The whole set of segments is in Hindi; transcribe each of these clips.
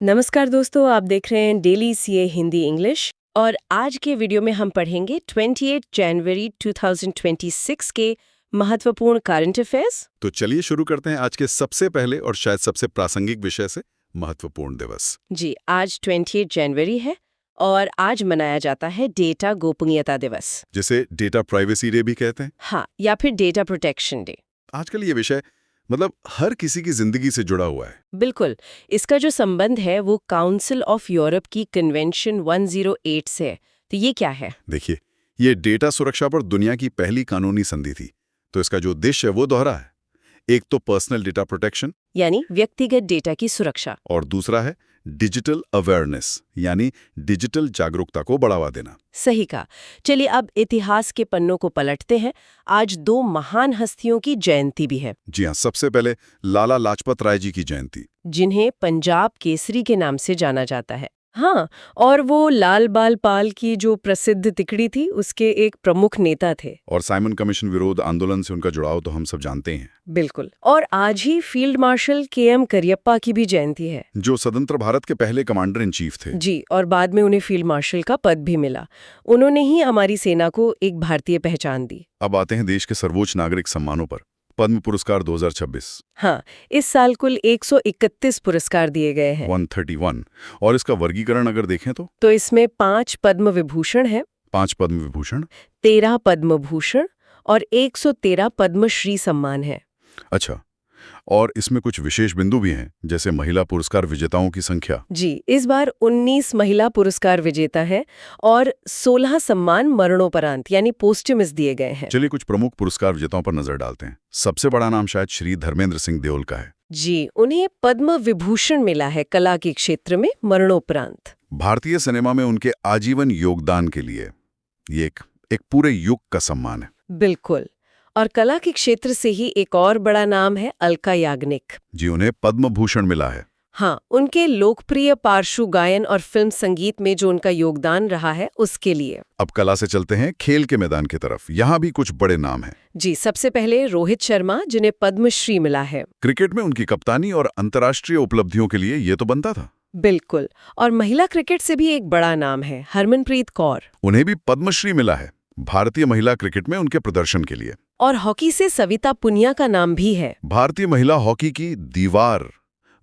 नमस्कार दोस्तों, आप देख रहे हैं डेली सीए हिंदी इंग्लिश और आज के वीडियो में हम पढ़ेंगे 28 जनवरी 2026 के महत्वपूर्ण करंट अफेयर्स। तो चलिए शुरू करते हैं आज के सबसे पहले और शायद सबसे प्रासंगिक विषय से, महत्वपूर्ण दिवस। जी, आज 28 जनवरी है और आज मनाया जाता है डेटा गोपनीयता दिवस, जिसे डेटा प्राइवेसी डे भी कहते हैं। हाँ, या फिर डेटा प्रोटेक्शन डे। आजकल ये विषय हर किसी की जिंदगी से जुड़ा हुआ है। बिल्कुल, इसका जो संबंध है वो काउंसिल ऑफ यूरोप की कन्वेंशन 108 से है। तो ये क्या है? देखिए, ये डेटा सुरक्षा पर दुनिया की पहली कानूनी संधि थी। तो इसका जो उद्देश्य है वो दोहरा है। एक तो पर्सनल डेटा प्रोटेक्शन, यानी व्यक्तिगत डेटा की सुरक्षा, और दूसरा है डिजिटल अवेयरनेस, यानी डिजिटल जागरूकता को बढ़ावा देना। सही कहा। चलिए अब इतिहास के पन्नों को पलटते हैं। आज दो महान हस्तियों की जयंती भी है। जी हाँ, सबसे पहले लाला लाजपत राय जी की जयंती, जिन्हें पंजाब केसरी के नाम से जाना जाता है। हाँ, और वो लाल बाल पाल की जो प्रसिद्ध तिकड़ी थी उसके एक प्रमुख नेता थे। और साइमन कमीशन विरोध आंदोलन से उनका जुड़ाव तो हम सब जानते हैं। बिल्कुल। और आज ही फील्ड मार्शल के.एम. करियप्पा की भी जयंती है, जो स्वतंत्र भारत के पहले कमांडर इन चीफ थे। जी, और बाद में उन्हें फील्ड मार्शल का पद भी मिला। उन्होंने ही हमारी सेना को एक भारतीय पहचान दी। अब आते हैं देश के सर्वोच्च नागरिक सम्मानों पर। पद्म पुरस्कार 2026, हाँ, इस साल कुल 131 पुरस्कार दिए गए हैं। 131। और इसका वर्गीकरण अगर देखें तो इसमें 5 पद्म विभूषण है, 5 पद्म विभूषण, 13 पद्म भूषण और 113 पद्मश्री सम्मान है। अच्छा, और इसमें कुछ विशेष बिंदु भी हैं, जैसे महिला पुरस्कार विजेताओं की संख्या। जी, इस बार 19 महिला पुरस्कार विजेता हैं और 16 सम्मान मरणोपरांत यानी पोस्टमस दिए गए हैं। चलिए कुछ प्रमुख पुरस्कार विजेताओं पर नजर डालते हैं। सबसे बड़ा नाम शायद श्री धर्मेंद्र सिंह देओल का है। जी, उन्हें पद्म विभूषण मिला है कला के क्षेत्र में मरणोपरांत। भारतीय सिनेमा में उनके आजीवन योगदान के लिए ये एक पूरे युग का सम्मान है। बिल्कुल। और कला के क्षेत्र से ही एक और बड़ा नाम है अलका याग्निक जी, उन्हें पद्म भूषण मिला है। हाँ, उनके लोकप्रिय पार्श्व गायन और फिल्म संगीत में जो उनका योगदान रहा है उसके लिए। अब कला से चलते हैं खेल के मैदान की तरफ। यहाँ भी कुछ बड़े नाम हैं। जी, सबसे पहले रोहित शर्मा, जिन्हें पद्मश्री मिला है। क्रिकेट में उनकी कप्तानी और अंतर्राष्ट्रीय उपलब्धियों के लिए ये तो बनता था। बिल्कुल। और महिला क्रिकेट से भी एक बड़ा नाम है हरमनप्रीत कौर। उन्हें भी पद्मश्री मिला है भारतीय महिला क्रिकेट में उनके प्रदर्शन के लिए। और हॉकी से सविता पुनिया का नाम भी है। भारतीय महिला हॉकी की दीवार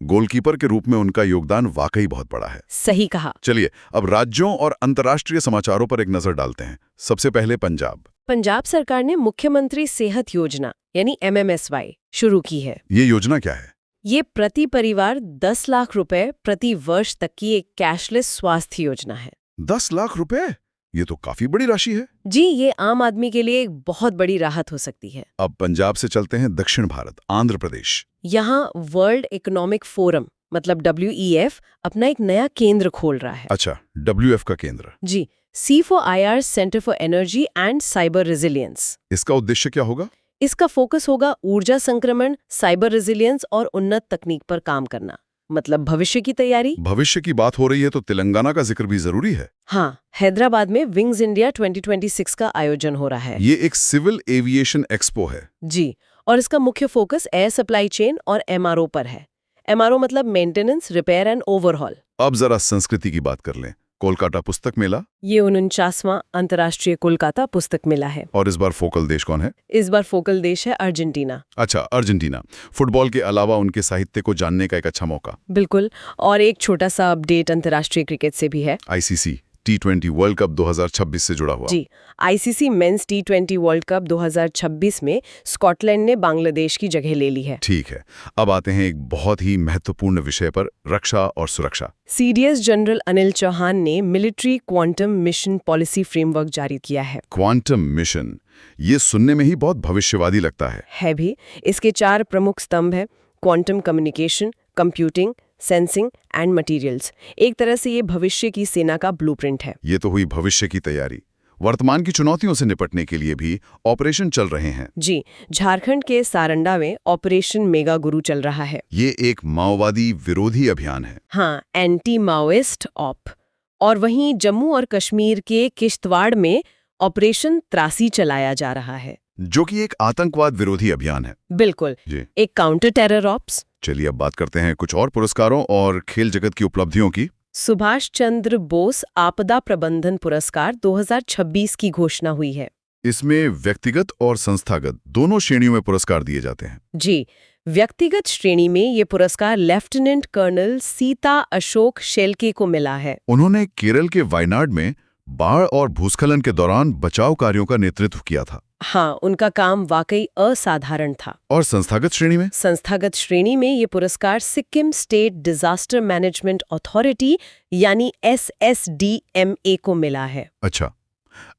गोलकीपर के रूप में उनका योगदान वाकई बहुत बड़ा है। सही कहा। चलिए अब राज्यों और अंतर्राष्ट्रीय समाचारों पर एक नजर डालते हैं। सबसे पहले पंजाब सरकार ने मुख्यमंत्री सेहत योजना यानी MMSY शुरू की है। ये योजना क्या है? ये प्रति परिवार 10 लाख रुपए प्रति वर्ष तक की एक कैशलेस स्वास्थ्य योजना है। 10 लाख रुपए? ये तो काफी बड़ी राशि है। जी, ये आम आदमी के लिए एक बहुत बड़ी राहत हो सकती है। अब पंजाब से चलते हैं दक्षिण भारत, आंध्र प्रदेश। यहाँ वर्ल्ड इकोनॉमिक फोरम मतलब WEF अपना एक नया केंद्र खोल रहा है। अच्छा, WF का केंद्र। जी, C4IR centre for energy and cyber resilience. इसका उद्देश्य क्या होगा? इसका फोकस होगा ऊर्जा संक्रमण, साइबर रेजिलियंस और उन्नत तकनीक पर काम करना, मतलब भविष्य की तैयारी। भविष्य की बात हो रही है तो तेलंगाना का जिक्र भी जरूरी है। हाँ, हैदराबाद में विंग्स इंडिया 2026 का आयोजन हो रहा है। ये एक सिविल एविएशन एक्सपो है। जी, और इसका मुख्य फोकस एयर सप्लाई चेन और MRO पर है। MRO मतलब मेंटेनेंस, रिपेयर एंड ओवरहॉल। अब जरा संस्कृति की बात कर लें। कोलकाता पुस्तक मेला, ये 49वां अंतर्राष्ट्रीय कोलकाता पुस्तक मेला है। और इस बार फोकल देश कौन है? इस बार फोकल देश है अर्जेंटीना। अच्छा, अर्जेंटीना। फुटबॉल के अलावा उनके साहित्य को जानने का एक अच्छा मौका। बिल्कुल। और एक छोटा सा अपडेट अंतर्राष्ट्रीय क्रिकेट से भी है। ICC T20 वर्ल्ड कप 2026 से जुड़ा हुआ। जी, ICC men's T20 world cup 2026 में स्कॉटलैंड ने बांग्लादेश की जगह ले ली है। ठीक है, अब आते हैं एक बहुत ही महत्वपूर्ण विषय पर, रक्षा और सुरक्षा। CDS जनरल अनिल चौहान ने military quantum mission policy framework जारी किया है। क्वांटम मिशन, ये सुनने में ही बहुत भविष्यवादी लगता है भी। इसके 4 प्रमुख स्तंभ हैं: quantum communication, computing, sensing and materials. एक तरह से ये भविष्य की सेना का ब्लूप्रिंट है। ये तो हुई भविष्य की तैयारी। वर्तमान की चुनौतियों से निपटने के लिए भी ऑपरेशन चल रहे हैं। जी, झारखंड के सारंडा में ऑपरेशन मेगा गुरु चल रहा है। ये एक माओवादी विरोधी अभियान है। हाँ, एंटी माओइस्ट ऑप। और वहीं जम्मू और कश्मीर के किश्तवाड़ में ऑपरेशन त्रासी चलाया जा रहा है, जो कि एक आतंकवाद विरोधी अभियान है। बिल्कुल। एक काउंटर टेरर ऑप्स चलिए अब बात करते हैं कुछ और पुरस्कारों और खेल जगत की उपलब्धियों की। सुभाष चंद्र बोस आपदा प्रबंधन पुरस्कार 2026 की घोषणा हुई है। इसमें व्यक्तिगत और संस्थागत दोनों श्रेणियों में पुरस्कार दिए जाते हैं। जी, व्यक्तिगत श्रेणी में ये पुरस्कार लेफ्टिनेंट कर्नल सीता अशोक शेल्के को मिला है। उन्होंने केरल के वायनाड में बाढ़ और भूस्खलन के दौरान बचाव कार्यों का नेतृत्व किया था। हाँ, उनका काम वाकई असाधारण था। और संस्थागत श्रेणी में? संस्थागत श्रेणी में ये पुरस्कार Sikkim state disaster management authority यानी SSDMA को मिला है। अच्छा,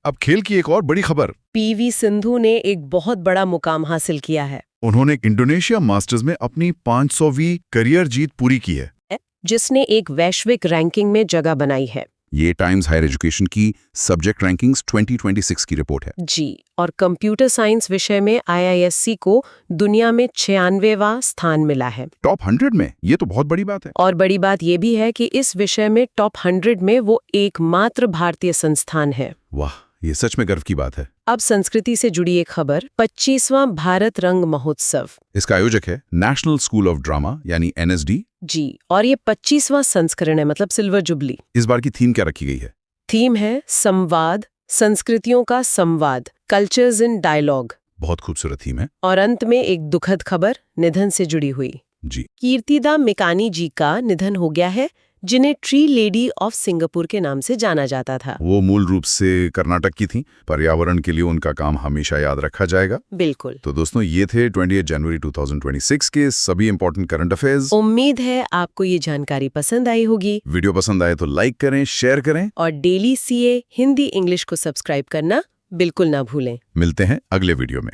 अब खेल की एक और बड़ी खबर। PV सिंधु ने एक बहुत बड़ा मुकाम हासिल किया है। उन्होंने इंडोनेशिया मास्टर्स में अपनी 500वीं करियर जीत पूरी की है, जिसने एक वैश्विक रैंकिंग में जगह बनाई है। ये टाइम्स हायर एजुकेशन की सब्जेक्ट रैंकिंग्स 2026 की रिपोर्ट है। जी, और कंप्यूटर साइंस विषय में IISc को दुनिया में 96वां स्थान मिला है। टॉप 100 में? ये तो बहुत बड़ी बात है। और बड़ी बात ये भी है कि इस विषय में टॉप 100 में वो एकमात्र भारतीय संस्थान है। वाह, ये सच में गर्व की बात है। अब संस्कृति से जुड़ी एक खबर, 25वां भारत रंग महोत्सव। इसका आयोजक है नेशनल स्कूल ऑफ ड्रामा यानी NSD। जी, और ये 25वां संस्करण है, मतलब सिल्वर जुबली। इस बार की थीम क्या रखी गई है? थीम है संवाद, संस्कृतियों का संवाद, कल्चर्स इन डायलॉग। बहुत खूबसूरत थीम है। और अंत में एक दुखद खबर निधन से जुड़ी हुई। जी, कीर्तिदा मिकानी जी का निधन हो गया है, जिन्हें ट्री लेडी ऑफ सिंगापुर के नाम से जाना जाता था। वो मूल रूप से कर्नाटक की थी। पर्यावरण के लिए उनका काम हमेशा याद रखा जाएगा। बिल्कुल। तो दोस्तों, ये थे 28 जनवरी 2026 के सभी इंपॉर्टेंट करंट अफेयर्स। उम्मीद है आपको ये जानकारी पसंद आई होगी। वीडियो पसंद आए तो लाइक करें, शेयर करें और डेली CA हिंदी इंग्लिश को सब्सक्राइब करना बिल्कुल ना भूलें। मिलते हैं अगले वीडियो में।